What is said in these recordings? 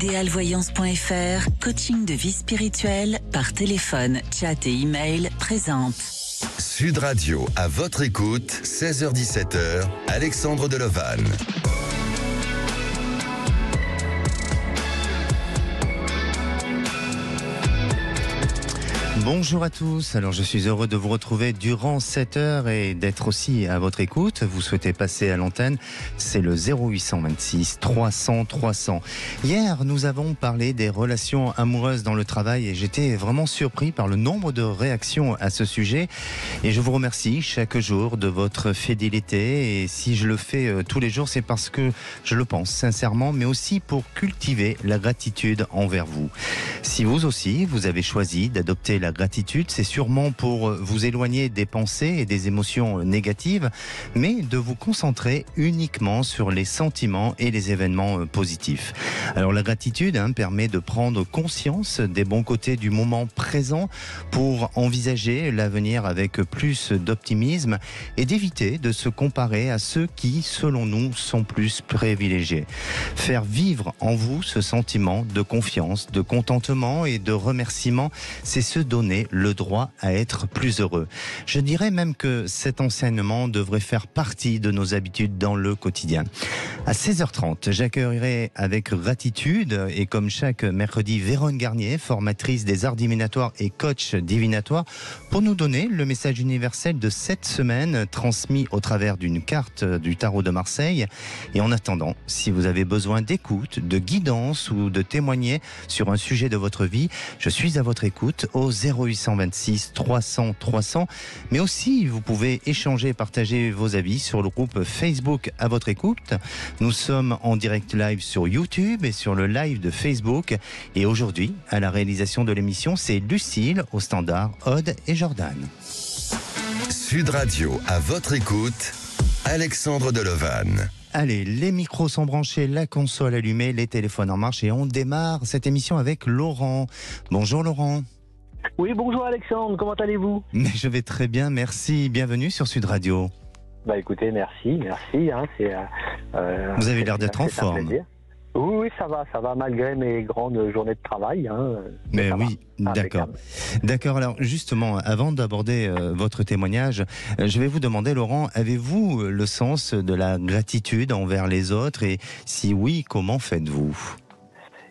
Idealvoyance.fr, coaching de vie spirituelle par téléphone, chat et email présente. Sud Radio, à votre écoute, 16h-17h, Alexandre Delovan. Bonjour à tous, alors je suis heureux de vous retrouver durant cette heure et d'être aussi à votre écoute. Vous souhaitez passer à l'antenne, c'est le 0826 300 300. Hier, nous avons parlé des relations amoureuses dans le travail et j'étais vraiment surpris par le nombre de réactions à ce sujet. Et je vous remercie chaque jour de votre fidélité. Et si je le fais tous les jours, c'est parce que je le pense sincèrement, mais aussi pour cultiver la gratitude envers vous. Si vous aussi, vous avez choisi d'adopter la gratitude, c'est sûrement pour vous éloigner des pensées et des émotions négatives, mais de vous concentrer uniquement sur les sentiments et les événements positifs. Alors la gratitude permet de prendre conscience des bons côtés du moment présent pour envisager l'avenir avec plus d'optimisme et d'éviter de se comparer à ceux qui, selon nous, sont plus privilégiés. Faire vivre en vous ce sentiment de confiance, de contentement et de remerciement, c'est se donner le droit à être plus heureux. Je dirais même que cet enseignement devrait faire partie de nos habitudes dans le quotidien. À 16h30, j'accueillerai avec gratitude et comme chaque mercredi, Vérone Garnier, formatrice des arts divinatoires et coach divinatoire, pour nous donner le message universel de cette semaine transmis au travers d'une carte du tarot de Marseille. Et en attendant, si vous avez besoin d'écoute, de guidance ou de témoigner sur un sujet de votre vie, je suis à votre écoute au 0826 300 300. Mais aussi, vous pouvez échanger et partager vos avis sur le groupe Facebook à votre écoute. Nous sommes en direct live sur YouTube et sur le live de Facebook. Et aujourd'hui, à la réalisation de l'émission, c'est Lucille au standard, Aude et Jordan. Sud Radio, à votre écoute, Alexandre Delovan. Allez, les micros sont branchés, la console allumée, les téléphones en marche et on démarre cette émission avec Laurent. Bonjour Laurent. Oui, bonjour Alexandre, comment allez-vous ? Mais je vais très bien, merci. Bienvenue sur Sud Radio. Bah écoutez, merci. Vous avez l'air d'être en forme. Oui, ça va, malgré mes grandes journées de travail. Mais oui, d'accord. D'accord, alors justement, avant d'aborder votre témoignage, je vais vous demander, Laurent, avez-vous le sens de la gratitude envers les autres et si oui, comment faites-vous ?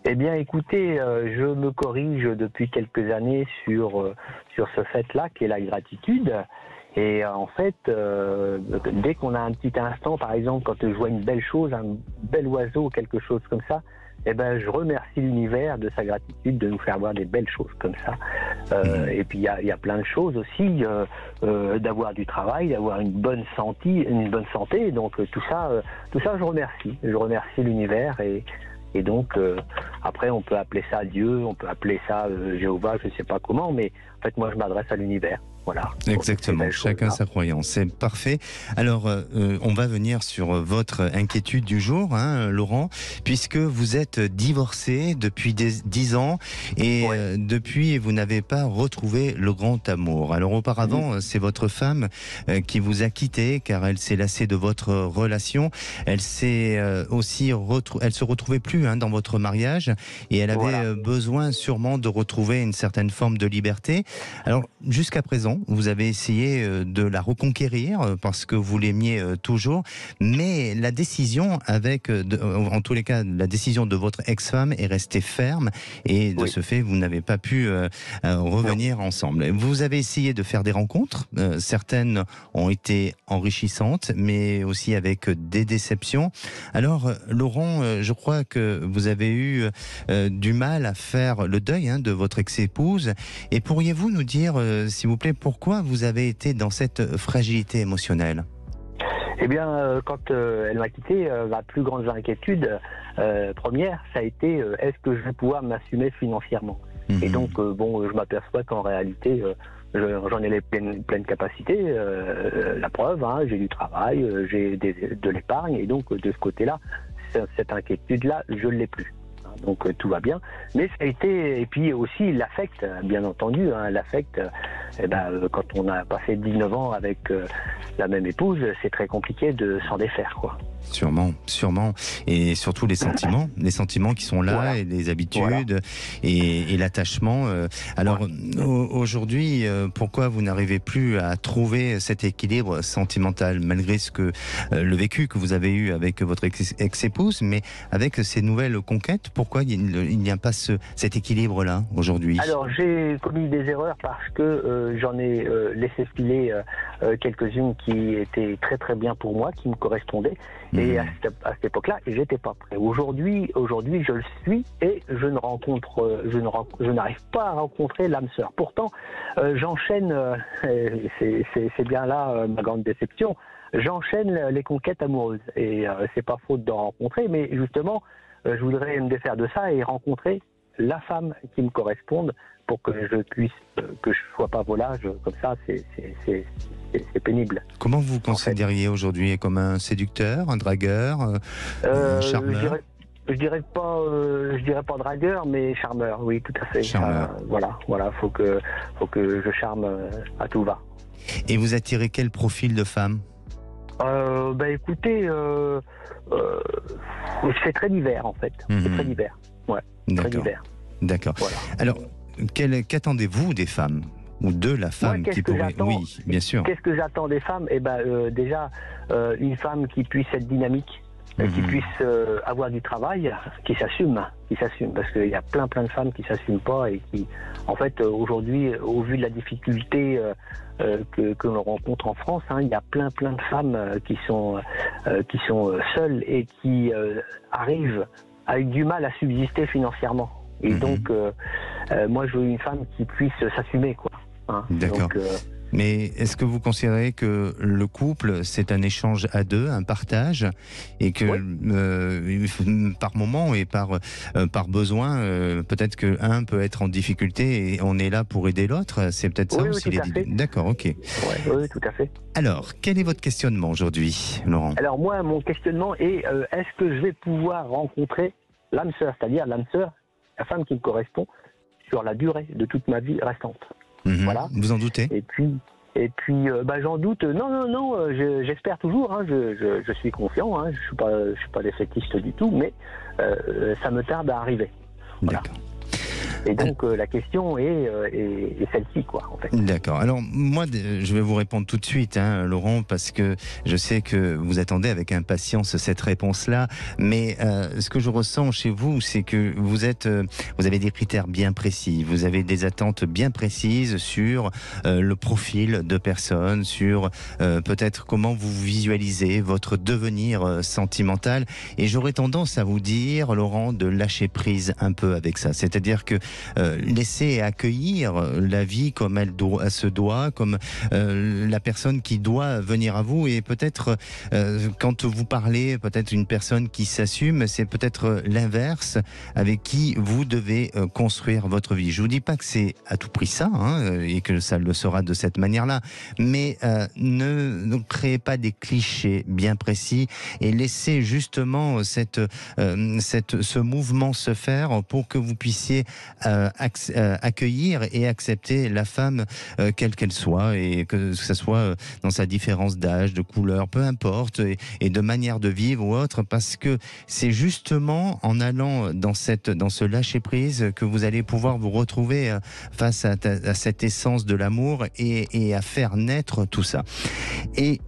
Eh bien, écoutez, je me corrige depuis quelques années sur ce fait-là, qui est la gratitude. Et en fait, dès qu'on a un petit instant, par exemple, quand je vois une belle chose, un bel oiseau, quelque chose comme ça, eh ben, je remercie l'univers de sa gratitude de nous faire voir des belles choses comme ça. Et puis, il y a plein de choses aussi, d'avoir du travail, d'avoir une bonne santé. Donc, tout ça, je remercie. Je remercie l'univers et donc, après, on peut appeler ça Dieu, on peut appeler ça Jéhovah, je ne sais pas comment, mais en fait, moi, je m'adresse à l'univers. Voilà. Exactement, chacun sa croyance, c'est parfait. Alors, on va venir sur votre inquiétude du jour, Laurent, puisque vous êtes divorcé depuis 10 ans et depuis, vous n'avez pas retrouvé le grand amour. Alors, auparavant, c'est votre femme qui vous a quitté car elle s'est lassée de votre relation. Elle s'est elle se retrouvait plus dans votre mariage et elle avait besoin sûrement de retrouver une certaine forme de liberté. Alors, jusqu'à présent, vous avez essayé de la reconquérir parce que vous l'aimiez toujours, mais la décision en tous les cas, la décision de votre ex-femme est restée ferme et de ce fait, vous n'avez pas pu revenir ensemble. Vous avez essayé de faire des rencontres, certaines ont été enrichissantes, mais aussi avec des déceptions. Alors, Laurent, je crois que vous avez eu du mal à faire le deuil de votre ex-épouse et pourriez-vous nous dire, s'il vous plaît, pourquoi vous avez été dans cette fragilité émotionnelle ? Eh bien, quand elle m'a quitté, ma plus grande inquiétude première, ça a été est-ce que je vais pouvoir m'assumer financièrement ? Et donc, je m'aperçois qu'en réalité, j'en ai les pleines capacités. La preuve, j'ai du travail, j'ai de l'épargne, et donc de ce côté-là, cette inquiétude-là, je ne l'ai plus. Donc tout va bien, mais ça a été, et puis aussi l'affect, bien entendu, l'affect, quand on a passé 19 ans avec la même épouse, c'est très compliqué de s'en défaire, quoi. Sûrement, sûrement. Et surtout les sentiments qui sont là, Voilà. et les habitudes, et l'attachement. Alors, aujourd'hui, pourquoi vous n'arrivez plus à trouver cet équilibre sentimental, malgré le vécu que vous avez eu avec votre ex-épouse, mais avec ces nouvelles conquêtes, pourquoi il n'y a pas cet équilibre-là aujourd'hui? Alors j'ai commis des erreurs parce que j'en ai laissé filer quelques-unes qui étaient très très bien pour moi, qui me correspondaient. Et à cette époque-là, j'étais pas prêt. Aujourd'hui, je le suis et je n'arrive pas à rencontrer l'âme sœur. Pourtant, j'enchaîne, c'est bien là ma grande déception, j'enchaîne les conquêtes amoureuses. Et c'est pas faute d'en rencontrer, mais justement, je voudrais me défaire de ça et rencontrer la femme qui me corresponde pour que je puisse, que je sois pas volage, comme ça, c'est pénible. Comment vous considériez aujourd'hui? Comme un séducteur, un dragueur, un charmeur? Je dirais pas dragueur, mais charmeur, oui, tout à fait. Charmeur. Voilà, faut que je charme à tout va. Et vous attirez quel profil de femme? Écoutez, c'est très divers en fait. C'est très divers. Ouais, très divers. D'accord. Voilà. Alors, qu'attendez-vous des femmes? Ou de la femme qui pourrait... Oui, bien sûr. Qu'est-ce que j'attends des femmes? Déjà, une femme qui puisse être dynamique, qui puisse avoir du travail, qui s'assume, parce qu'il y a plein de femmes qui s'assument pas et qui, en fait, aujourd'hui, au vu de la difficulté que l'on rencontre en France, il y a plein de femmes qui sont seules et qui arrivent avec du mal à subsister financièrement. Et donc, moi, je veux une femme qui puisse s'assumer, quoi. D'accord. Mais est-ce que vous considérez que le couple, c'est un échange à deux, un partage, et que par moment et par besoin, peut-être qu'un peut être en difficulté et on est là pour aider l'autre? C'est peut-être ça aussi l'idée. D'accord, ok. Oui, tout à fait. Alors, quel est votre questionnement aujourd'hui, Laurent? Alors moi, mon questionnement est, est-ce que je vais pouvoir rencontrer l'âme sœur, c'est-à-dire l'âme sœur, la femme qui me correspond, sur la durée de toute ma vie restante? Voilà. Vous en doutez? Et puis j'en doute. Non, j'espère toujours. Je suis confiant. Je suis pas défaitiste du tout, mais ça me tarde à arriver. Voilà. D'accord. Et donc la question est celle-ci, quoi, en fait. D'accord. Alors moi, je vais vous répondre tout de suite, Laurent, parce que je sais que vous attendez avec impatience cette réponse-là. Mais ce que je ressens chez vous, c'est que vous avez des critères bien précis, vous avez des attentes bien précises sur le profil de personne, sur peut-être comment vous visualisez votre devenir sentimental. Et j'aurais tendance à vous dire, Laurent, de lâcher prise un peu avec ça. C'est-à-dire que laisser accueillir la vie comme elle se doit, comme la personne qui doit venir à vous. Et peut-être quand vous parlez, peut-être une personne qui s'assume, c'est peut-être l'inverse, avec qui vous devez construire votre vie. Je vous dis pas que c'est à tout prix ça, et que ça le sera de cette manière-là, mais ne créez pas des clichés bien précis et laissez justement ce mouvement se faire pour que vous puissiez accueillir et accepter la femme quelle qu'elle soit, et que ce soit dans sa différence d'âge, de couleur, peu importe, et de manière de vivre ou autre, parce que c'est justement en allant dans ce lâcher-prise que vous allez pouvoir vous retrouver face à cette essence de l'amour et à faire naître tout ça. Et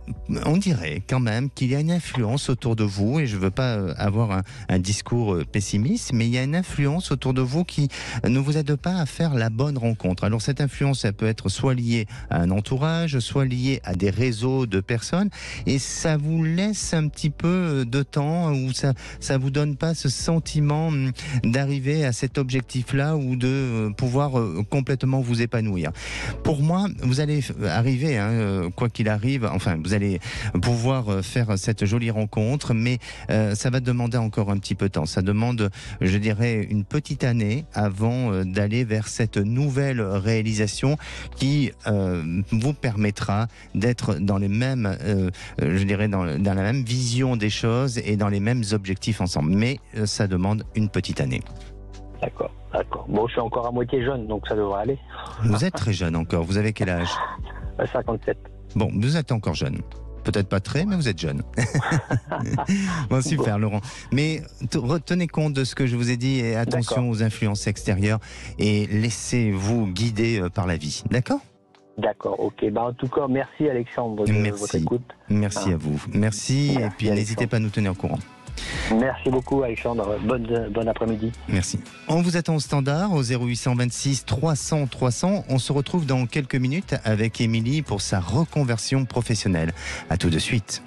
on dirait quand même qu'il y a une influence autour de vous, et je ne veux pas avoir un discours pessimiste, mais il y a une influence autour de vous qui ne vous aide pas à faire la bonne rencontre. Alors cette influence, elle peut être soit liée à un entourage, soit liée à des réseaux de personnes, et ça vous laisse un petit peu de temps, ou ça vous donne pas ce sentiment d'arriver à cet objectif-là, ou de pouvoir complètement vous épanouir. Pour moi, vous allez arriver, quoi qu'il arrive, enfin vous allez pouvoir faire cette jolie rencontre, mais ça va demander encore un petit peu de temps. Ça demande, je dirais, une petite année avant d'aller vers cette nouvelle réalisation qui vous permettra d'être dans les mêmes, je dirais, dans la même vision des choses et dans les mêmes objectifs ensemble. Mais ça demande une petite année. D'accord. Bon, je suis encore à moitié jeune, donc ça devrait aller. Vous êtes très jeune encore. Vous avez quel âge? 57. Bon, vous êtes encore jeune. peut-être pas très, mais vous êtes jeune. Bon, super, Laurent. Mais retenez compte de ce que je vous ai dit et attention aux influences extérieures et laissez-vous guider par la vie. D'accord ? D'accord, ok. En tout cas, merci Alexandre de votre écoute. Merci à vous. Merci et puis n'hésitez pas à nous tenir au courant. Merci beaucoup Alexandre, bon après-midi. Merci. On vous attend au standard au 0826 300 300. On se retrouve dans quelques minutes avec Émilie pour sa reconversion professionnelle. À tout de suite.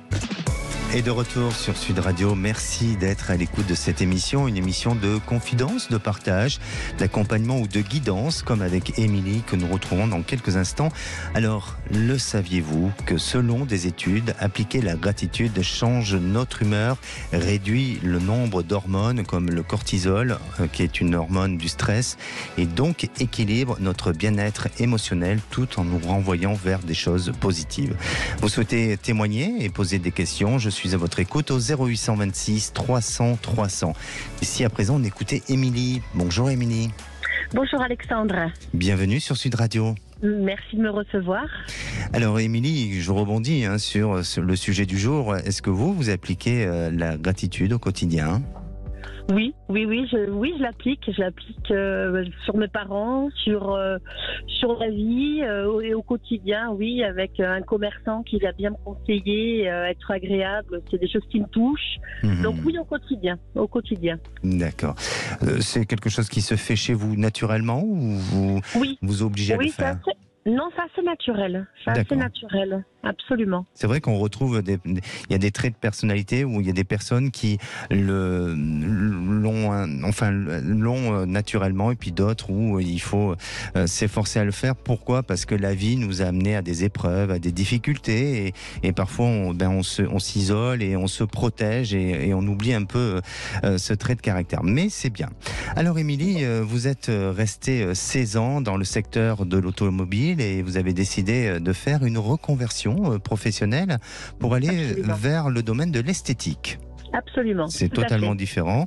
Et de retour sur Sud Radio, merci d'être à l'écoute de cette émission, une émission de confidence, de partage, d'accompagnement ou de guidance, comme avec Émilie que nous retrouvons dans quelques instants. Alors, le saviez-vous que selon des études, appliquer la gratitude change notre humeur, réduit le nombre d'hormones comme le cortisol, qui est une hormone du stress, et donc équilibre notre bien-être émotionnel tout en nous renvoyant vers des choses positives. Vous souhaitez témoigner et poser des questions, je suis à votre écoute au 0826 300 300. Ici à présent, on écoutait Émilie. Bonjour Émilie. Bonjour Alexandre. Bienvenue sur Sud Radio. Merci de me recevoir. Alors Émilie, je rebondis sur le sujet du jour. Est-ce que vous appliquez la gratitude au quotidien ? Oui, je l'applique. Je l'applique sur mes parents, sur la vie et au quotidien. Oui, avec un commerçant qui va bien me conseiller, être agréable. C'est des choses qui me touchent. Donc oui, au quotidien. D'accord. C'est quelque chose qui se fait chez vous naturellement ou vous obligez à le faire ? Non, c'est assez naturel. Absolument. C'est vrai qu'on retrouve il y a des traits de personnalité où il y a des personnes qui l'ont naturellement et puis d'autres où il faut s'efforcer à le faire. Pourquoi ? Parce que la vie nous a amené à des épreuves, à des difficultés et parfois on s'isole et on se protège et on oublie un peu ce trait de caractère. Mais c'est bien. Alors Émilie, vous êtes restée 16 ans dans le secteur de l'automobile et vous avez décidé de faire une reconversion professionnelle pour aller vers le domaine de l'esthétique. Absolument. C'est totalement différent.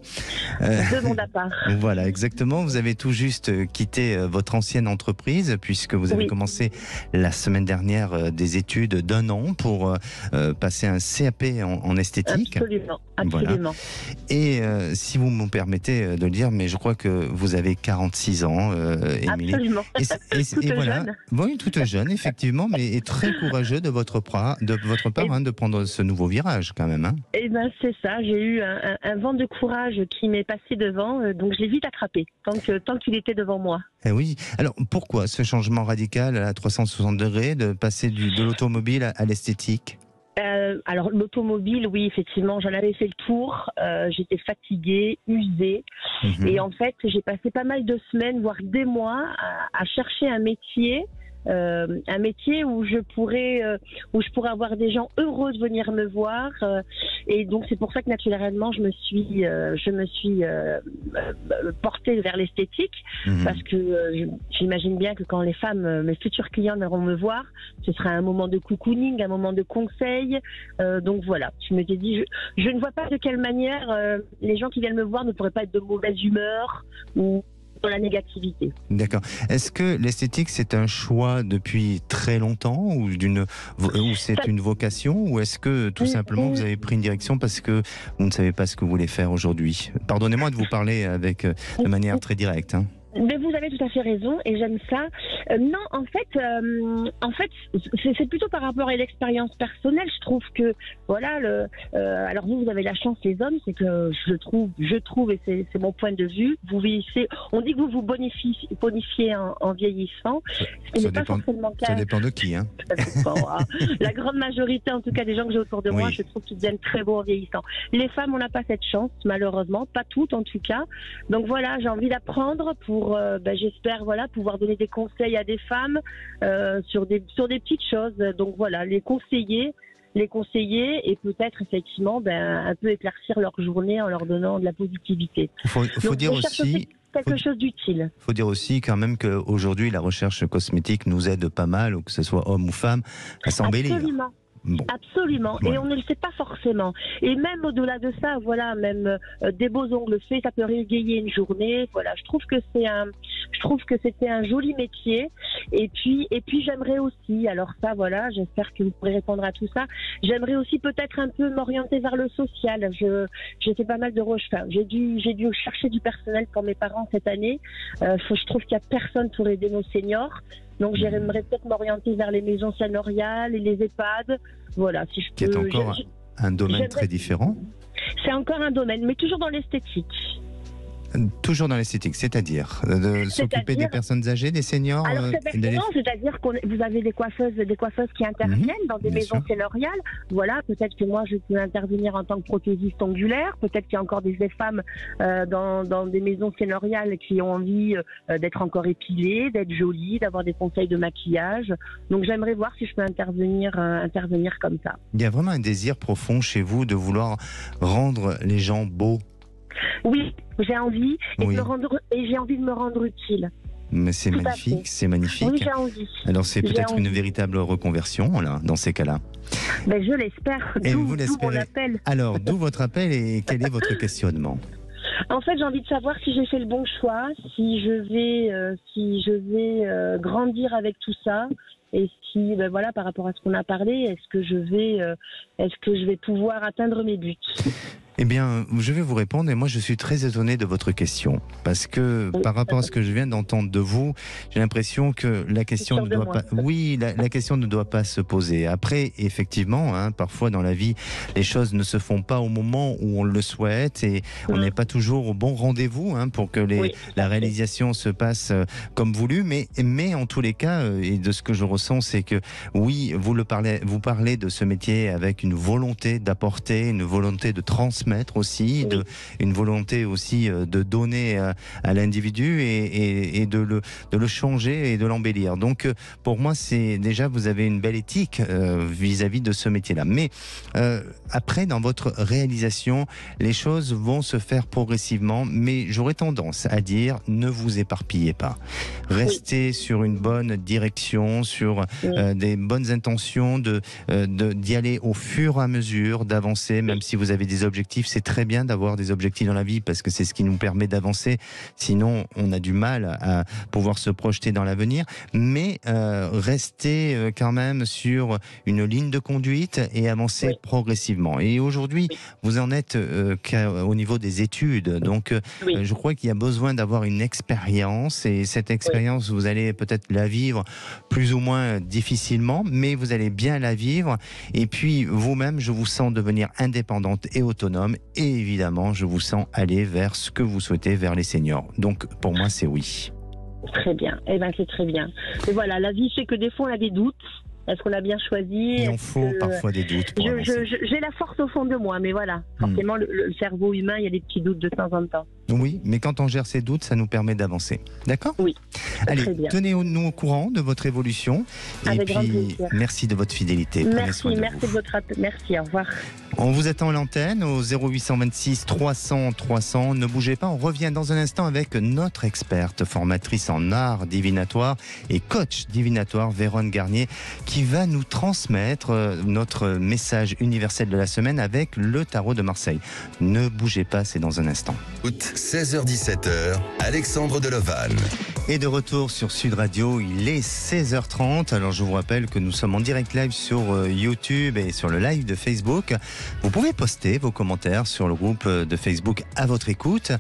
Deux mondes à part. Voilà, exactement. Vous avez tout juste quitté votre ancienne entreprise puisque vous avez commencé la semaine dernière des études d'1 an pour passer un CAP en esthétique. Absolument. Voilà. Et si vous me permettez de le dire, mais je crois que vous avez 46 ans, Émilie. Absolument. Et voilà. Jeune. Oui, toute jeune, effectivement, mais très courageux de votre part de prendre ce nouveau virage quand même. Hein. Eh bien, c'est ça. J'ai eu un vent de courage qui m'est passé devant, donc je l'ai vite attrapé, tant qu'il était devant moi. Eh oui. Alors, pourquoi ce changement radical à 360 degrés de passer de l'automobile à l'esthétique ? Alors l'automobile, oui, effectivement, j'en avais fait le tour. J'étais fatiguée, usée, et en fait, j'ai passé pas mal de semaines, voire des mois, à chercher un métier où je pourrais avoir des gens heureux de venir me voir, et donc c'est pour ça que naturellement je me suis portée vers l'esthétique, parce que j'imagine bien que quand les femmes, mes futurs clients viendront me voir, ce sera un moment de cocooning, un moment de conseil, donc voilà, je me suis dit je ne vois pas de quelle manière les gens qui viennent me voir ne pourraient pas être de mauvaise humeur ou dans la négativité. D'accord. Est-ce que l'esthétique, c'est un choix depuis très longtemps ou c'est une vocation, ou est-ce que tout simplement vous avez pris une direction parce que vous ne savez pas ce que vous voulez faire aujourd'hui ? Pardonnez-moi de vous parler de manière très directe. Hein. Mais vous avez tout à fait raison et j'aime ça. Non, en fait, c'est plutôt par rapport à l'expérience personnelle. Je trouve que voilà, alors vous avez la chance, les hommes, c'est que je trouve et c'est mon point de vue. Vous vieillissez. On dit que vous bonifiez en vieillissant. Ce n'est pas forcément le cas. Ça dépend de qui, hein. La grande majorité, en tout cas, des gens que j'ai autour de moi, je trouve qu'ils deviennent très beaux en vieillissant. Les femmes, on n'a pas cette chance, malheureusement, pas toutes en tout cas. Donc voilà, j'ai envie d'apprendre pour j'espère pouvoir donner des conseils à des femmes sur des petites choses. Donc voilà, les conseiller et peut-être effectivement un peu éclaircir leur journée en leur donnant de la positivité. Il faut dire aussi quelque chose d'utile. Il faut dire aussi quand même qu'aujourd'hui la recherche cosmétique nous aide pas mal, que ce soit homme ou femme, à s'embellir. Absolument. Bon. Absolument, et on ne le sait pas forcément. Et même au-delà de ça, voilà, même des beaux ongles faits, ça peut régayer une journée. Voilà, je trouve que Je trouve que c'était un joli métier. Et puis j'aimerais aussi, alors ça voilà, j'espère que vous pourrez répondre à tout ça. J'aimerais aussi peut-être un peu m'orienter vers le social. J'ai fait pas mal de recherches. J'ai dû chercher du personnel pour mes parents cette année. Je trouve qu'il n'y a personne pour aider nos seniors. Donc j'aimerais peut-être m'orienter vers les maisons senioriales et les EHPAD. Voilà, si je peux. Qui est encore un domaine très différent. C'est encore un domaine, mais toujours dans l'esthétique. Toujours dans l'esthétique, c'est-à-dire s'occuper des personnes âgées, des seniors. Alors c'est-à-dire que vous avez des coiffeuses qui interviennent dans des maisons senioriales. Voilà, peut-être que moi je peux intervenir en tant que prothésiste ongulaire. Peut-être qu'il y a encore des femmes dans des maisons senioriales qui ont envie d'être encore épilées, d'être jolies, d'avoir des conseils de maquillage. Donc j'aimerais voir si je peux intervenir comme ça. Il y a vraiment un désir profond chez vous de vouloir rendre les gens beaux. Oui, j'ai envie et j'ai envie de me rendre utile. Mais c'est magnifique, c'est magnifique. Oui, j'ai envie. Alors c'est peut-être une véritable reconversion là, dans ces cas-là. Ben, je l'espère. D'où mon appel. Alors, d'où votre appel et quel est votre questionnement? En fait, j'ai envie de savoir si j'ai fait le bon choix, si je vais grandir avec tout ça. Et si, voilà, par rapport à ce qu'on a parlé, est-ce que je vais pouvoir atteindre mes buts? Eh bien, je vais vous répondre et moi je suis très étonné de votre question parce que par rapport à ce que je viens d'entendre de vous, j'ai l'impression que la question ne doit pas. Oui, la question ne doit pas se poser. Après, effectivement, parfois dans la vie, les choses ne se font pas au moment où on le souhaite et on n'est pas toujours au bon rendez-vous pour que la réalisation se passe comme voulu. Mais en tous les cas, et de ce que je ressens, c'est que oui, vous parlez de ce métier avec une volonté d'apporter, une volonté de transmettre aussi, une volonté aussi de donner à l'individu et de le changer et de l'embellir. Donc pour moi, c'est déjà, vous avez une belle éthique vis-à-vis de ce métier-là. Mais après, dans votre réalisation, les choses vont se faire progressivement, mais j'aurais tendance à dire, ne vous éparpillez pas. Restez sur une bonne direction, sur des bonnes intentions, d'y aller au fur et à mesure, d'avancer, même si vous avez des objectifs. C'est très bien d'avoir des objectifs dans la vie parce que c'est ce qui nous permet d'avancer. Sinon, on a du mal à pouvoir se projeter dans l'avenir. Mais restez quand même sur une ligne de conduite et avancer progressivement. Et aujourd'hui, vous en êtes au niveau des études. Donc, je crois qu'il y a besoin d'avoir une expérience. Et cette expérience, vous allez peut-être la vivre plus ou moins difficilement, mais vous allez bien la vivre. Et puis, vous-même, je vous sens devenir indépendante et autonome. Et évidemment, je vous sens aller vers ce que vous souhaitez, vers les seniors. Donc, pour moi, c'est oui. Très bien. Eh bien, c'est très bien. Et voilà, la vie, c'est que des fois, on a des doutes. Est-ce qu'on a bien choisi? Il en faut parfois des doutes. J'ai la force au fond de moi, mais voilà. Forcément, le cerveau humain, il y a des petits doutes de temps en temps. Oui, mais quand on gère ces doutes, ça nous permet d'avancer. D'accord? Oui. Allez, tenez-nous au courant de votre évolution. Avec et puis, merci de votre fidélité. Merci de votre appel. Merci, au revoir. On vous attend à l'antenne au 0826 300 300. Ne bougez pas, on revient dans un instant avec notre experte, formatrice en art divinatoire et coach divinatoire, Vérone Garnier, qui va nous transmettre notre message universel de la semaine avec le tarot de Marseille. Ne bougez pas, c'est dans un instant. 16h-17h, Alexandre Delevanne. Et de retour sur Sud Radio, il est 16h30. Alors je vous rappelle que nous sommes en direct live sur YouTube et sur le live de Facebook. Vous pouvez poster vos commentaires sur le groupe de Facebook à votre écoute.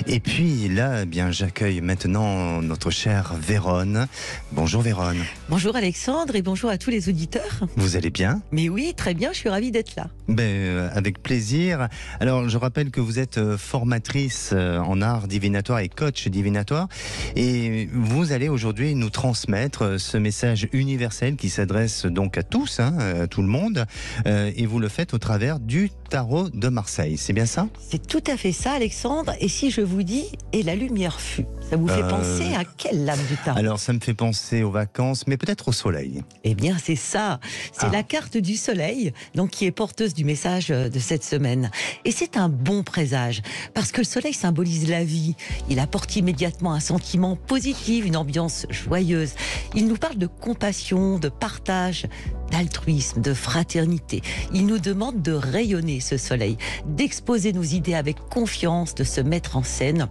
Et puis là, eh bien, j'accueille maintenant notre chère Vérone. Bonjour Vérone. Bonjour Alexandre et bonjour à tous les auditeurs. Vous allez bien? Mais oui, très bien, je suis ravie d'être là. Avec plaisir. Alors je rappelle que vous êtes formatrice en art divinatoire et coach divinatoire. Et vous allez aujourd'hui nous transmettre ce message universel qui s'adresse donc à tous, à tout le monde. Et vous le faites au travers du tarot de Marseille. C'est bien ça? C'est tout à fait ça, Alexandre. Et si je vous dis « et la lumière fut », ça vous fait penser à quelle lame du tarot? Alors ça me fait penser aux vacances, mais peut-être au soleil. Eh bien c'est ça. C'est la carte du soleil, donc qui est porteuse du message de cette semaine. Et c'est un bon présage, parce que le soleil symbolise la vie. Il apporte immédiatement un sentiment positif, une ambiance joyeuse. Il nous parle de compassion, de partage, d'altruisme, de fraternité. Il nous demande de rayonner ce soleil, d'exposer nos idées avec confiance, de se mettre en scène,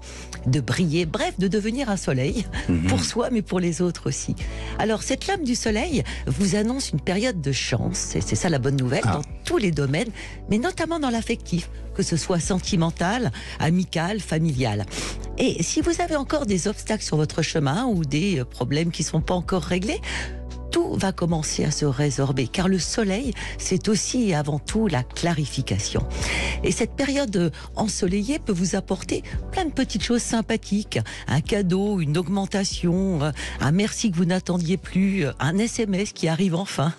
de briller, bref, de devenir un soleil pour soi mais pour les autres aussi. Alors cette lame du soleil vous annonce une période de chance, et c'est ça la bonne nouvelle, dans tous les domaines, mais notamment dans l'affectif, que ce soit sentimental, amical, familial. Et si vous avez encore des obstacles sur votre chemin ou des problèmes qui ne sont pas encore réglés, tout va commencer à se résorber, car le soleil, c'est aussi et avant tout la clarification. Et cette période ensoleillée peut vous apporter plein de petites choses sympathiques. Un cadeau, une augmentation, un merci que vous n'attendiez plus, un SMS qui arrive enfin.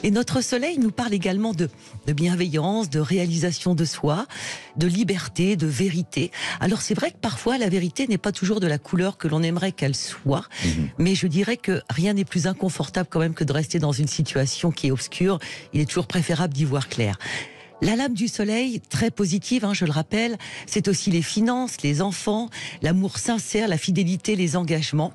Et notre soleil nous parle également de bienveillance, de réalisation de soi, de liberté, de vérité. Alors c'est vrai que parfois la vérité n'est pas toujours de la couleur que l'on aimerait qu'elle soit, mais je dirais que rien n'est plus inconfortable quand même que de rester dans une situation qui est obscure. Il est toujours préférable d'y voir clair. La lame du soleil, très positive, je le rappelle, c'est aussi les finances, les enfants, l'amour sincère, la fidélité, les engagements.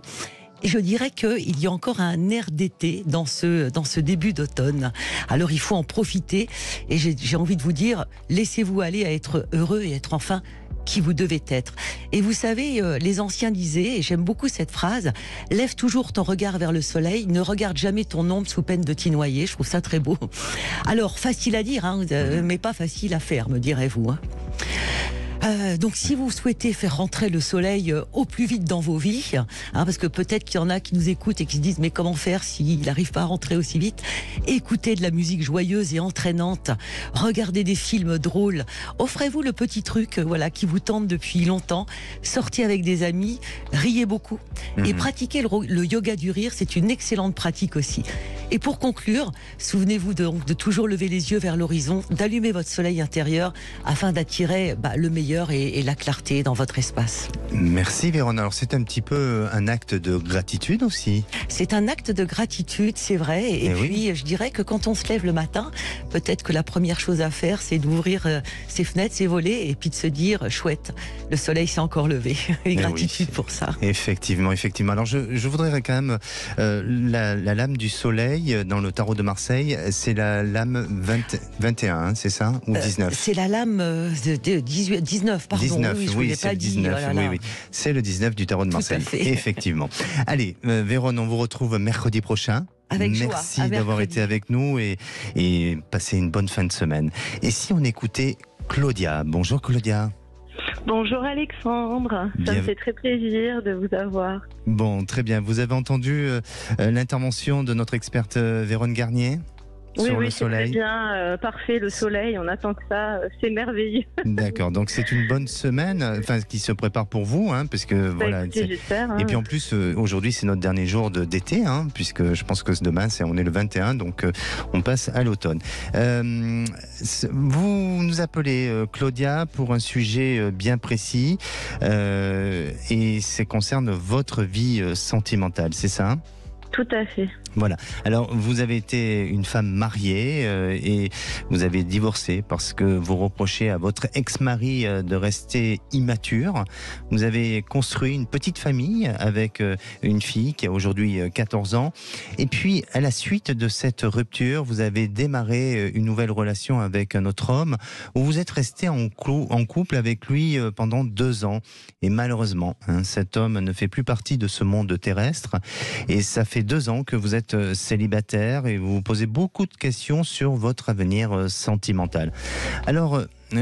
Et je dirais qu'il y a encore un air d'été dans ce début d'automne. Alors il faut en profiter. Et j'ai envie de vous dire, laissez-vous aller à être heureux et être enfin qui vous devez être. Et vous savez, les anciens disaient, et j'aime beaucoup cette phrase, lève toujours ton regard vers le soleil, ne regarde jamais ton ombre sous peine de t'y noyer. Je trouve ça très beau. Alors, facile à dire, mais pas facile à faire, me direz-vous. Donc si vous souhaitez faire rentrer le soleil au plus vite dans vos vies, parce que peut-être qu'il y en a qui nous écoutent et qui se disent mais comment faire s'il n'arrive pas à rentrer aussi vite, écoutez de la musique joyeuse et entraînante, regardez des films drôles, offrez-vous le petit truc qui vous tente depuis longtemps, sortez avec des amis, riez beaucoup et pratiquez le yoga du rire, c'est une excellente pratique aussi. Et pour conclure, souvenez-vous de toujours lever les yeux vers l'horizon, d'allumer votre soleil intérieur afin d'attirer le meilleur et la clarté dans votre espace. Merci Vérone. Alors c'est un petit peu un acte de gratitude aussi. C'est un acte de gratitude, c'est vrai. Et puis je dirais que quand on se lève le matin, peut-être que la première chose à faire, c'est d'ouvrir ses fenêtres, ses volets et puis de se dire chouette, le soleil s'est encore levé. Et gratitude pour ça. Effectivement. Alors je voudrais quand même la lame du soleil dans le tarot de Marseille, c'est la lame 21, c'est ça, ou 19? C'est la lame 19, pardon. 19, oui, c'est le 19. Oui. C'est le 19 du tarot de Marseille. Effectivement. Allez, Vérone, on vous retrouve mercredi prochain. Avec joie. Merci d'avoir été avec nous et passez une bonne fin de semaine. Et si on écoutait Claudia? Bonjour Claudia. Bonjour Alexandre, ça me fait très plaisir de vous avoir. Bon, très bien. Vous avez entendu l'intervention de notre experte Vérone Garnier sur le soleil? Oui, c'est très bien, parfait, le soleil, on attend que ça, c'est merveilleux. D'accord, donc c'est une bonne semaine qui se prépare pour vous, parce que voilà. Écoutez, j'espère. Et puis en plus, aujourd'hui c'est notre dernier jour d'été, puisque je pense que demain on est le 21, donc on passe à l'automne. Vous nous appelez Claudia pour un sujet bien précis, et ça concerne votre vie sentimentale, c'est ça? Tout à fait. Voilà. Alors, vous avez été une femme mariée et vous avez divorcé parce que vous reprochez à votre ex-mari de rester immature. Vous avez construit une petite famille avec une fille qui a aujourd'hui 14 ans. Et puis, à la suite de cette rupture, vous avez démarré une nouvelle relation avec un autre homme où vous êtes resté en couple avec lui pendant 2 ans. Et malheureusement, cet homme ne fait plus partie de ce monde terrestre. Et ça fait 2 ans que vous êtes célibataire et vous vous posez beaucoup de questions sur votre avenir sentimental. Alors,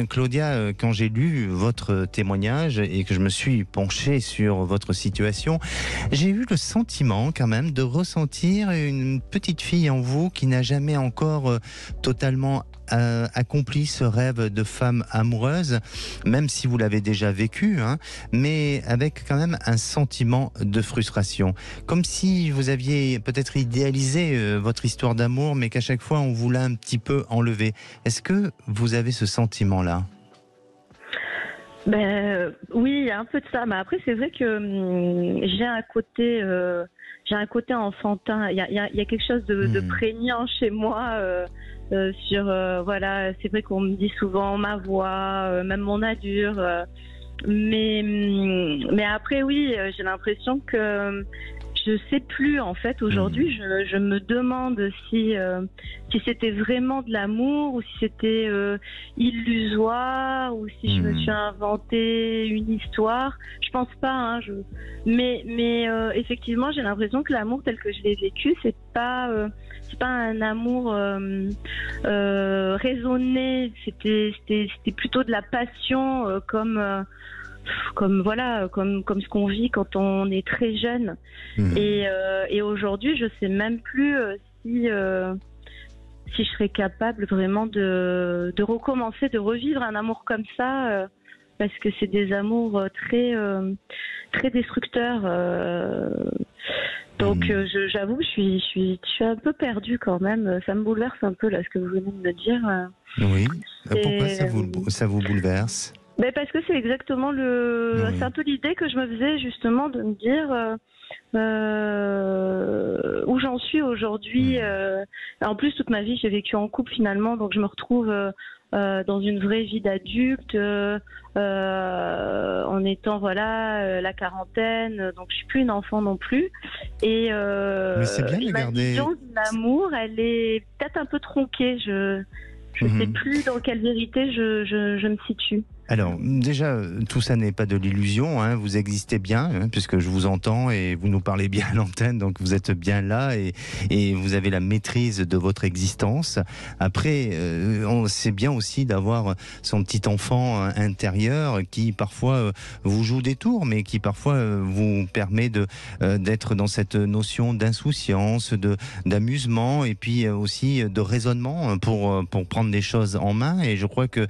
Claudia, quand j'ai lu votre témoignage et que je me suis penché sur votre situation, j'ai eu le sentiment quand même de ressentir une petite fille en vous qui n'a jamais encore totalement accompli ce rêve de femme amoureuse, même si vous l'avez déjà vécu, mais avec quand même un sentiment de frustration. Comme si vous aviez peut-être idéalisé votre histoire d'amour, mais qu'à chaque fois on vous l'a un petit peu enlevé. Est-ce que vous avez ce sentiment-là ? Oui, il y a un peu de ça, mais après c'est vrai que j'ai un côté enfantin. Il y a quelque chose de prégnant chez moi. C'est vrai qu'on me dit souvent ma voix, même mon allure, mais après oui, j'ai l'impression que je sais plus en fait. Aujourd'hui, je me demande si c'était vraiment de l'amour ou si c'était illusoire ou si je me suis inventé une histoire. Je pense pas. Hein, mais effectivement, j'ai l'impression que l'amour tel que je l'ai vécu, c'est pas un amour raisonné. C'était plutôt de la passion, comme ce qu'on vit quand on est très jeune. Et aujourd'hui, je sais même plus si je serais capable vraiment de recommencer, de revivre un amour comme ça, parce que c'est des amours très très destructeurs. Donc j'avoue, je suis un peu perdue quand même. Ça me bouleverse un peu là ce que vous venez de me dire. Oui. Pourquoi ça vous bouleverse? Parce que c'est exactement c'est un peu l'idée que je me faisais justement de me dire où j'en suis aujourd'hui. En plus, toute ma vie, j'ai vécu en couple finalement, donc je me retrouve dans une vraie vie d'adulte, en étant la quarantaine, donc je suis plus une enfant non plus. Et mais c'est bien de ma garder... vision de l'amour, elle est peut-être un peu tronquée. Je sais plus dans quelle vérité je me situe. Alors, déjà, tout ça n'est pas de l'illusion, hein, vous existez bien, hein, puisque je vous entends et vous nous parlez bien à l'antenne, donc vous êtes bien là et vous avez la maîtrise de votre existence. Après, c'est bien aussi d'avoir son petit enfant intérieur qui parfois vous joue des tours, mais qui parfois vous permet d'être dans cette notion d'insouciance, d'amusement et puis aussi de raisonnement pour prendre les choses en main. Et je crois que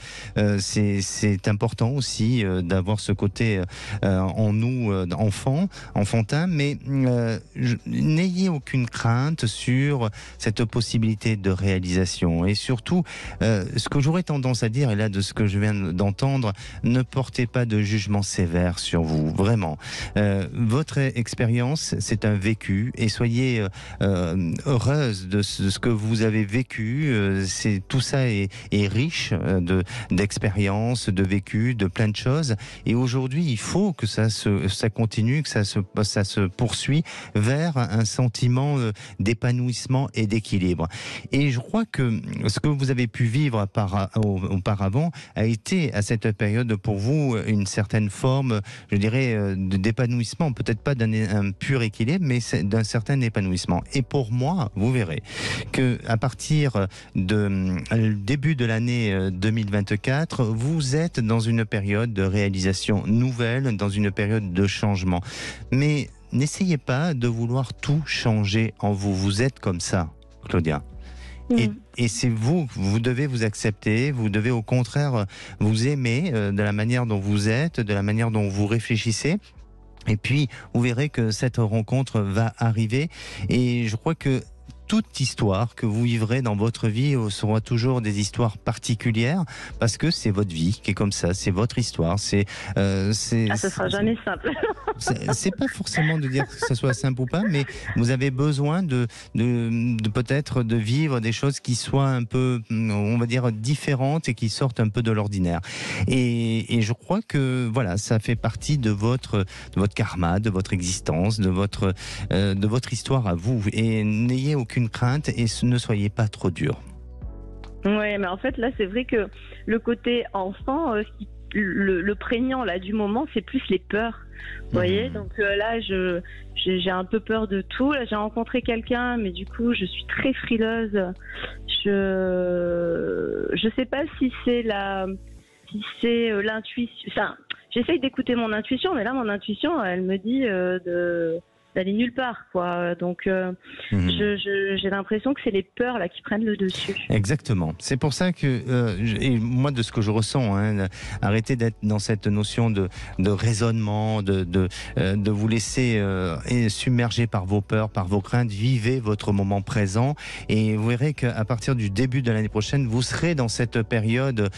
c'est important aussi d'avoir ce côté en nous enfantin, mais n'ayez aucune crainte sur cette possibilité de réalisation. Et surtout, ce que j'aurais tendance à dire, et là de ce que je viens d'entendre, ne portez pas de jugement sévère sur vous, vraiment. Votre expérience, c'est un vécu, et soyez heureuse de ce que vous avez vécu. Tout ça est riche d'expériences, de vécu, de plein de choses, et aujourd'hui il faut que ça continue, que ça se poursuit vers un sentiment d'épanouissement et d'équilibre. Et je crois que ce que vous avez pu vivre auparavant a été à cette période pour vous une certaine forme, je dirais, d'épanouissement, peut-être pas d'un pur équilibre, mais d'un certain épanouissement. Et pour moi, vous verrez que à partir du début de l'année 2024, vous êtes dans une période de réalisation nouvelle, dans une période de changement. Mais n'essayez pas de vouloir tout changer en vous. Vous êtes comme ça, Claudia. Et c'est vous devez vous accepter, vous devez au contraire vous aimer de la manière dont vous êtes, de la manière dont vous réfléchissez. Et puis, vous verrez que cette rencontre va arriver. Et je crois que toute histoire que vous vivrez dans votre vie sera toujours des histoires particulières, parce que c'est votre vie qui est comme ça, c'est votre histoire. Ce sera jamais simple. C'est pas forcément de dire que ce soit simple ou pas, mais vous avez besoin de peut-être de vivre des choses qui soient un peu, on va dire, différentes et qui sortent un peu de l'ordinaire. Et je crois que voilà, ça fait partie de votre karma, de votre existence, de votre histoire à vous. Et n'ayez aucune crainte et ne soyez pas trop dur. Ouais, mais en fait là c'est vrai que le côté enfant, le prégnant là du moment, c'est plus les peurs. Vous voyez, donc là j'ai un peu peur de tout. Là j'ai rencontré quelqu'un, mais du coup je suis très frileuse. Je sais pas si c'est l'intuition. Enfin, j'essaye d'écouter mon intuition, mais là mon intuition elle me dit d'aller nulle part, quoi. Donc j'ai l'impression que c'est les peurs là qui prennent le dessus. Exactement. C'est pour ça que et moi de ce que je ressens, arrêtez d'être dans cette notion de raisonnement, de vous laisser submerger par vos peurs, par vos craintes. Vivez votre moment présent et vous verrez qu'à partir du début de l'année prochaine, vous serez dans cette période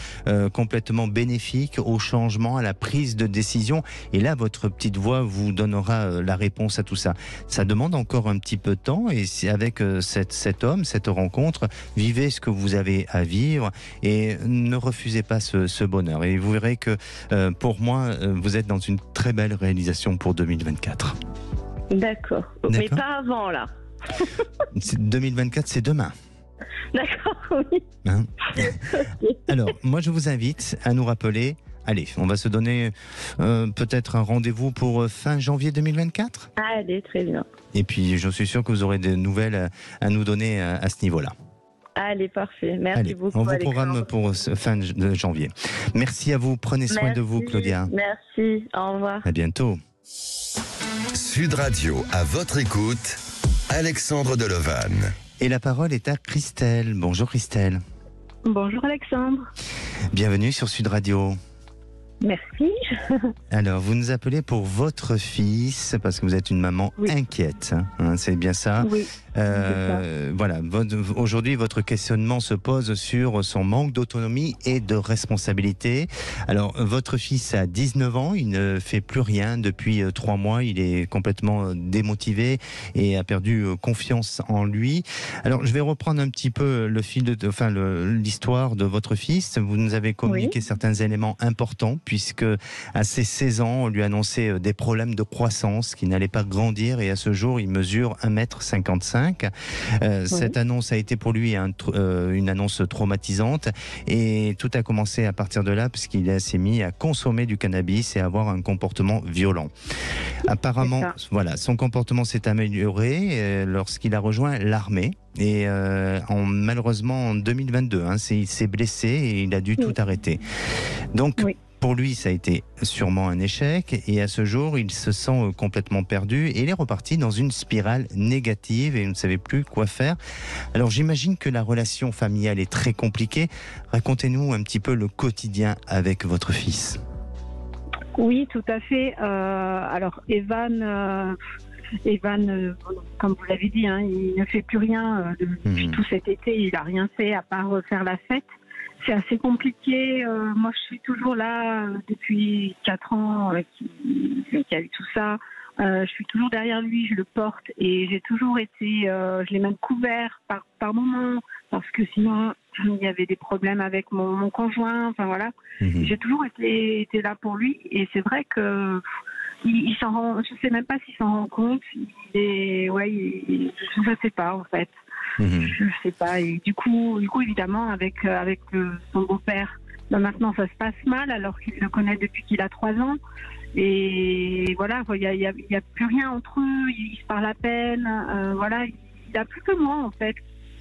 complètement bénéfique au changement, à la prise de décision. Et là, votre petite voix vous donnera la réponse à tout ça. Ça demande encore un petit peu de temps et avec cet homme, cette rencontre, vivez ce que vous avez à vivre et ne refusez pas ce bonheur. Et vous verrez que pour moi, vous êtes dans une très belle réalisation pour 2024. D'accord. Mais pas avant, là. 2024, c'est demain. D'accord, oui. Hein? Alors, moi, je vous invite à nous rappeler. Allez, on va se donner peut-être un rendez-vous pour fin janvier 2024. Allez, très bien. Et puis, je suis sûr que vous aurez des nouvelles à nous donner à ce niveau-là. Allez, parfait. Merci beaucoup. On vous programme pour fin de janvier. Merci à vous. Prenez soin de vous, Claudia. Merci. Au revoir. À bientôt. Sud Radio, à votre écoute, Alexandre Delevanne. Et la parole est à Christelle. Bonjour Christelle. Bonjour Alexandre. Bienvenue sur Sud Radio. Merci. Alors, vous nous appelez pour votre fils, parce que vous êtes une maman inquiète, hein, c'est bien ça? Oui. Voilà, aujourd'hui, votre questionnement se pose sur son manque d'autonomie et de responsabilité. Alors, votre fils a 19 ans, il ne fait plus rien depuis 3 mois, il est complètement démotivé et a perdu confiance en lui. Alors, je vais reprendre un petit peu le fil l'histoire de votre fils. Vous nous avez communiqué certains éléments importants, puisque à ses 16 ans, on lui annonçait des problèmes de croissance, qu'il n'allait pas grandir, et à ce jour, il mesure 1,55 m. Cette annonce a été pour lui une annonce traumatisante, et tout a commencé à partir de là, puisqu'il s'est mis à consommer du cannabis et à avoir un comportement violent. Apparemment, voilà, son comportement s'est amélioré lorsqu'il a rejoint l'armée. Et malheureusement en 2022, il s'est blessé et il a dû tout arrêter. Donc pour lui, ça a été sûrement un échec, et à ce jour, il se sent complètement perdu et il est reparti dans une spirale négative et il ne savait plus quoi faire. Alors j'imagine que la relation familiale est très compliquée. Racontez-nous un petit peu le quotidien avec votre fils. Oui, tout à fait. Alors Evan, comme vous l'avez dit, il ne fait plus rien depuis tout cet été. Il n'a rien fait à part faire la fête. C'est assez compliqué. Moi, je suis toujours là depuis 4 ans qu'il y a eu tout ça. Je suis toujours derrière lui, je le porte et j'ai toujours été, je l'ai même couvert par moments, parce que sinon il y avait des problèmes avec mon conjoint. Enfin voilà, j'ai toujours été là pour lui, et c'est vrai que il s'en rend, je sais même pas s'il s'en rend compte. Je sais pas en fait. Je sais pas. Et du coup évidemment avec son beau-père, maintenant ça se passe mal, alors qu'il le connaît depuis qu'il a 3 ans. Et voilà, il y a plus rien entre eux. Ils se parlent à peine. Voilà, il a plus que moi en fait.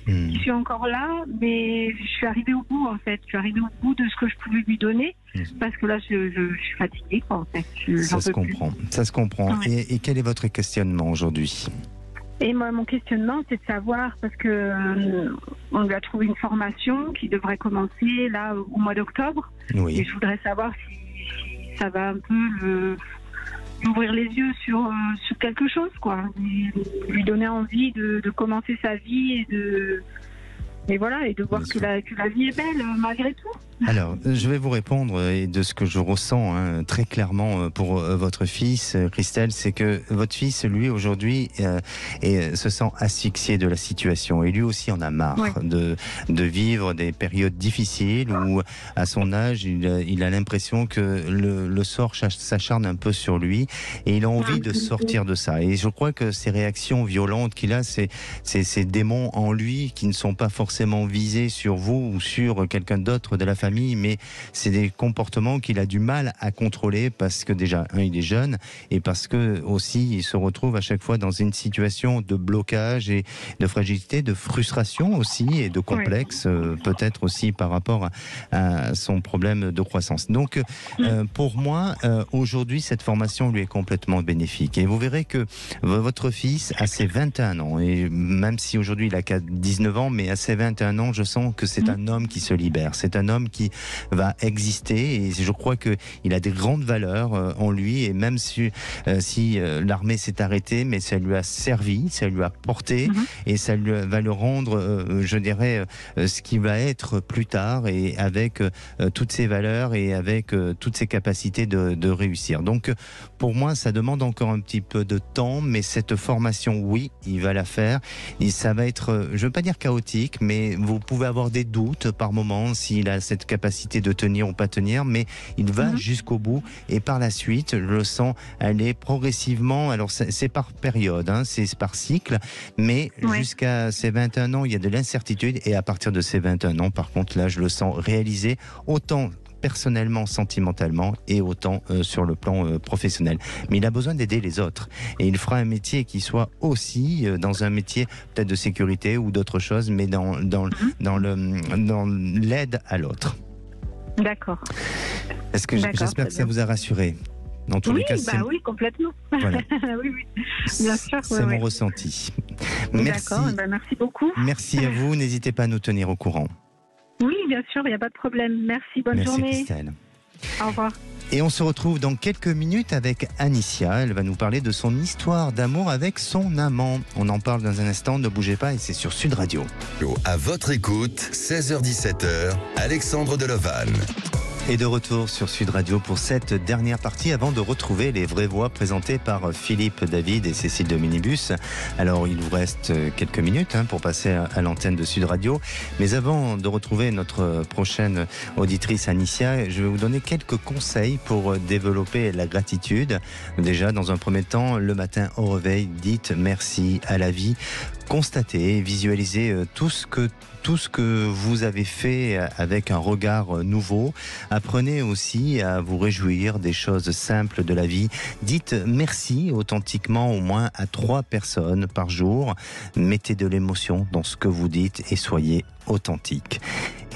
Je suis encore là, mais je suis arrivée au bout en fait. Je suis arrivée au bout de ce que je pouvais lui donner, parce que là je suis fatiguée quoi, en fait. Ça se comprend. Ça se comprend. Ouais. Et quel est votre questionnement aujourd'hui ? Et moi, mon questionnement, c'est de savoir, parce que on lui a trouvé une formation qui devrait commencer là au mois d'octobre. Oui. Et je voudrais savoir si ça va un peu ouvrir les yeux sur quelque chose, quoi. Lui donner envie de commencer sa vie et voilà, et de voir que la vie est belle malgré tout. Alors, je vais vous répondre, et de ce que je ressens très clairement pour votre fils, Christelle, c'est que votre fils, lui, aujourd'hui, se sent asphyxié de la situation. Et lui aussi en a marre de vivre des périodes difficiles où, à son âge, il a l'impression que le sort s'acharne un peu sur lui, et il a envie de sortir de ça. Et je crois que ces réactions violentes qu'il a, c'est ces démons en lui qui ne sont pas forcément visés sur vous ou sur quelqu'un d'autre de la famille, mais c'est des comportements qu'il a du mal à contrôler, parce que déjà, il est jeune, et parce que aussi il se retrouve à chaque fois dans une situation de blocage et de fragilité, de frustration aussi, et de complexe, peut-être aussi par rapport à son problème de croissance. Donc pour moi, aujourd'hui, cette formation lui est complètement bénéfique, et vous verrez que votre fils a ses 21 ans, et même si aujourd'hui il a qu'à 19 ans, mais à ses 21 ans, je sens que c'est un homme qui se libère, c'est un homme qui va exister, et je crois qu'il a des grandes valeurs en lui, et même si l'armée s'est arrêtée, mais ça lui a servi, ça lui a porté, et ça va le rendre, je dirais, ce qu'il va être plus tard, et avec toutes ses valeurs et avec toutes ses capacités de réussir. Donc pour moi, ça demande encore un petit peu de temps, mais cette formation, oui, il va la faire, et ça va être, je ne veux pas dire chaotique, mais vous pouvez avoir des doutes par moment s'il a cette capacité de tenir ou pas tenir, mais il va jusqu'au bout. Et par la suite, je le sens aller progressivement. Alors c'est par période, hein, c'est par cycle, mais jusqu'à ses 21 ans, il y a de l'incertitude. Et à partir de ses 21 ans, par contre, là, je le sens réalisé autant personnellement, sentimentalement et autant sur le plan professionnel. Mais il a besoin d'aider les autres. Et il fera un métier qui soit aussi dans un métier peut-être de sécurité ou d'autre chose, mais dans l'aide à l'autre. D'accord. J'espère que ça vous a rassuré. Dans tous les cas, oui, complètement. Voilà. oui, bien sûr. C'est mon ressenti. Merci. D'accord, merci beaucoup. Merci à vous. N'hésitez pas à nous tenir au courant. Oui, bien sûr, il n'y a pas de problème. Merci, bonne journée. Merci Christelle. Au revoir. Et on se retrouve dans quelques minutes avec Anicia. Elle va nous parler de son histoire d'amour avec son amant. On en parle dans un instant, ne bougez pas, et c'est sur Sud Radio. À votre écoute, 16h-17h, Alexandre Delovan. Et de retour sur Sud Radio pour cette dernière partie avant de retrouver les vraies voix présentées par Philippe David et Cécile de Minibus. Alors il vous reste quelques minutes pour passer à l'antenne de Sud Radio. Mais avant de retrouver notre prochaine auditrice Anicia, je vais vous donner quelques conseils pour développer la gratitude. Déjà, dans un premier temps, le matin au réveil, dites merci à la vie. Constatez, visualisez tout ce que vous avez fait avec un regard nouveau. Apprenez aussi à vous réjouir des choses simples de la vie. Dites merci authentiquement au moins à 3 personnes par jour. Mettez de l'émotion dans ce que vous dites et soyez authentique.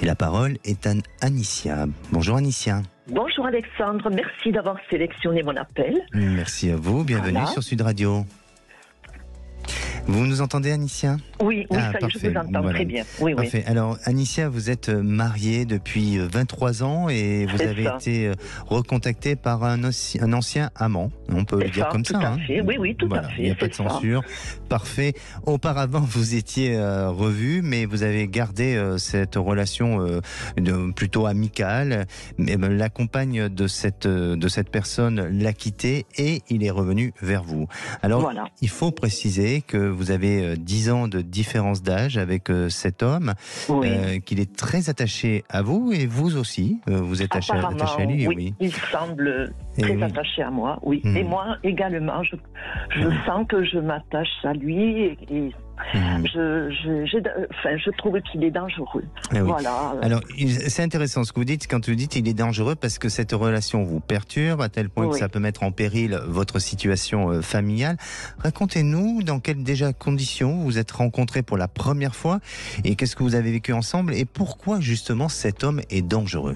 Et la parole est à Anicia. Bonjour Anicia. Bonjour Alexandre, merci d'avoir sélectionné mon appel. Merci à vous, bienvenue sur Sud Radio. Vous nous entendez, Anicia ? Oui, ça y est, je vous entends très bien. Oui, parfait. Alors, Anicia, vous êtes mariée depuis 23 ans et vous avez été recontactée par un ancien amant. On peut le dire comme ça. Tout à fait. Oui, tout à fait. Il n'y a pas de censure. Parfait. Auparavant, vous étiez revus, mais vous avez gardé cette relation plutôt amicale. Mais la compagne de cette personne l'a quitté et il est revenu vers vous. Alors, il faut préciser que vous avez 10 ans de différence d'âge avec cet homme, qu'il est très attaché à vous et vous aussi, vous êtes attaché à lui. Oui, il semble très attaché à moi, et moi également, je sens que je m'attache à lui et je trouve qu'il est dangereux. Voilà. Alors, c'est intéressant ce que vous dites quand vous dites qu'il est dangereux parce que cette relation vous perturbe à tel point que ça peut mettre en péril votre situation familiale. Racontez-nous dans quelles conditions vous vous êtes rencontrés pour la première fois et qu'est-ce que vous avez vécu ensemble et pourquoi justement cet homme est dangereux.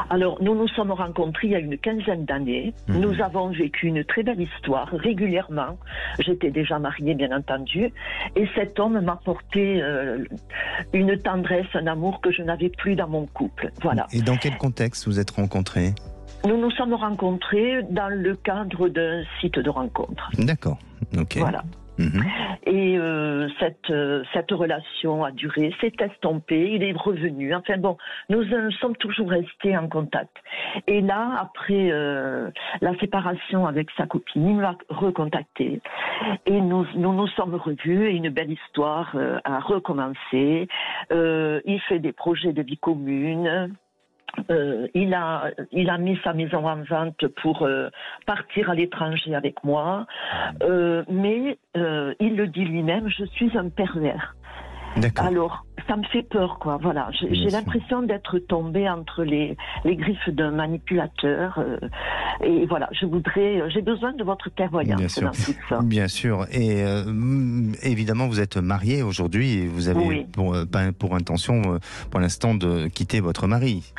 Alors, nous nous sommes rencontrés il y a une quinzaine d'années. Nous avons vécu une très belle histoire régulièrement. J'étais déjà mariée, bien entendu. Et cet homme m'a apporté une tendresse, un amour que je n'avais plus dans mon couple. Voilà. Et dans quel contexte vous êtes rencontrés ? Nous nous sommes rencontrés dans le cadre d'un site de rencontre. D'accord. Ok. Voilà. Et cette relation a duré, s'est estompée, il est revenu. Enfin bon, nous sommes toujours restés en contact. Et là, après la séparation avec sa copine, il m'a recontacté. Et nous sommes revus et une belle histoire a recommencé. Il fait des projets de vie commune. Il a mis sa maison en vente pour partir à l'étranger avec moi, mais il le dit lui-même, je suis un pervers. D'accord. Alors, ça me fait peur, quoi. Voilà, j'ai l'impression d'être tombée entre les griffes d'un manipulateur. Et voilà, j'ai besoin de votre clairvoyance dans tout ça. Bien sûr. Et évidemment, vous êtes mariée aujourd'hui et vous avez pour intention, pour l'instant, de quitter votre mari.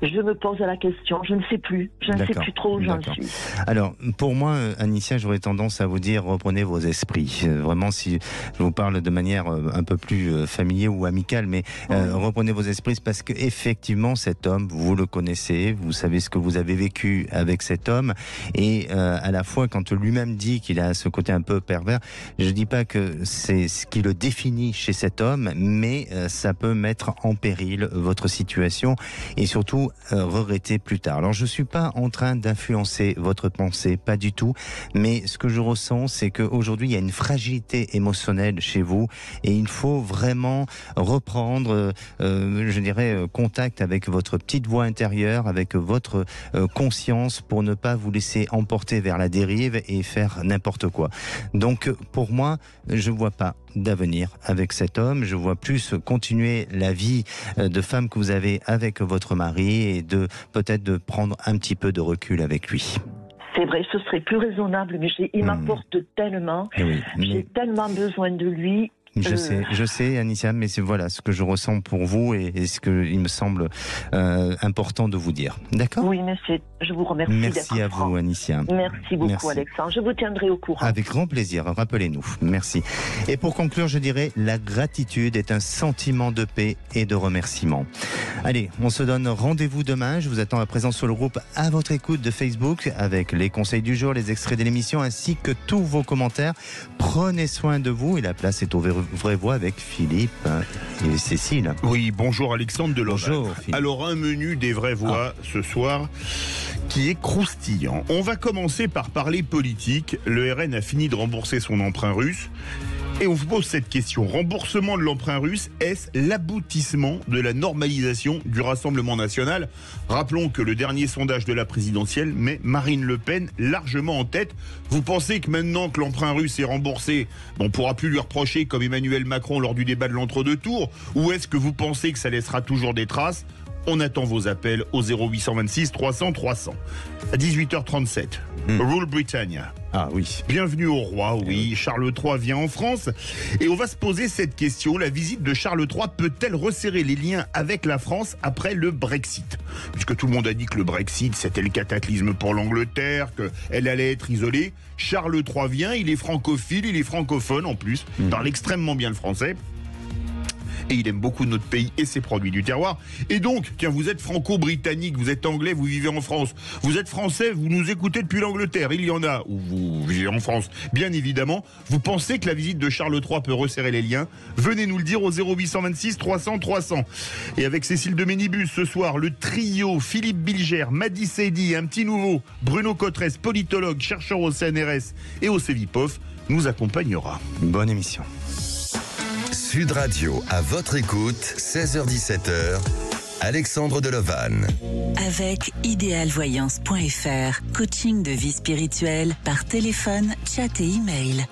Je me pose la question, je ne sais plus. Je ne sais plus trop où j'en suis. Alors, pour moi, Anicia, j'aurais tendance à vous dire, reprenez vos esprits. Vraiment, si je vous parle de manière un peu plus familière ou amicale, mais reprenez vos esprits parce que effectivement, cet homme, vous le connaissez, vous savez ce que vous avez vécu avec cet homme, et à la fois, quand lui-même dit qu'il a ce côté un peu pervers, je ne dis pas que c'est ce qui le définit chez cet homme, mais ça peut mettre en péril votre situation, et surtout regretter plus tard. Alors, je ne suis pas en train d'influencer votre pensée, pas du tout, mais ce que je ressens, c'est qu'aujourd'hui, il y a une fragilité émotionnelle chez vous et il faut vraiment reprendre, je dirais, contact avec votre petite voix intérieure, avec votre conscience pour ne pas vous laisser emporter vers la dérive et faire n'importe quoi. Donc, pour moi, je ne vois pas d'avenir avec cet homme. Je vois plus continuer la vie de femme que vous avez avec votre mari et peut-être de prendre un petit peu de recul avec lui. C'est vrai, ce serait plus raisonnable, mais il m'apporte tellement. Oui, j'ai tellement besoin de lui. Je sais, Anicia, mais c'est voilà ce que je ressens pour vous et ce qu'il me semble important de vous dire. D'accord ? Oui, mais je vous remercie. Merci à vous, Anicia. Merci beaucoup, Alexandre. Je vous tiendrai au courant. Avec grand plaisir, rappelez-nous. Merci. Et pour conclure, je dirais, la gratitude est un sentiment de paix et de remerciement. Allez, on se donne rendez-vous demain. Je vous attends à présent sur le groupe À votre écoute de Facebook avec les conseils du jour, les extraits de l'émission ainsi que tous vos commentaires. Prenez soin de vous et la place est au Vraie Voix avec Philippe et Cécile. Oui, bonjour Alexandre Delovan. Bonjour Philippe. Alors un menu des Vraies Voix ce soir qui est croustillant. On va commencer par parler politique. Le RN a fini de rembourser son emprunt russe. Et on vous pose cette question. Remboursement de l'emprunt russe, est-ce l'aboutissement de la normalisation du Rassemblement national ? Rappelons que le dernier sondage de la présidentielle met Marine Le Pen largement en tête. Vous pensez que maintenant que l'emprunt russe est remboursé, on ne pourra plus lui reprocher comme Emmanuel Macron lors du débat de l'entre-deux tours ? Ou est-ce que vous pensez que ça laissera toujours des traces ? On attend vos appels au 0826 300 300. À 18h37, Rule Britannia. Ah oui. Bienvenue au roi, oui. Charles III vient en France et on va se poser cette question. La visite de Charles III peut-elle resserrer les liens avec la France après le Brexit ? Puisque tout le monde a dit que le Brexit c'était le cataclysme pour l'Angleterre, qu'elle allait être isolée. Charles III vient, il est francophile, il est francophone en plus, parle extrêmement bien le français. Et il aime beaucoup notre pays et ses produits du terroir. Et donc, tiens, vous êtes franco-britannique, vous êtes anglais, vous vivez en France. Vous êtes français, vous nous écoutez depuis l'Angleterre. Il y en a, ou vous vivez en France, bien évidemment. Vous pensez que la visite de Charles III peut resserrer les liens ? Venez nous le dire au 0826 300 300. Et avec Cécile de Ménibus, ce soir, le trio Philippe Bilger, Madi Seydi, un petit nouveau, Bruno Cotresse, politologue, chercheur au CNRS et au CEVIPOF, nous accompagnera. Bonne émission. Sud Radio, à votre écoute, 16h-17h, Alexandre Delovan. Avec idéalvoyance.fr, coaching de vie spirituelle par téléphone, chat et email.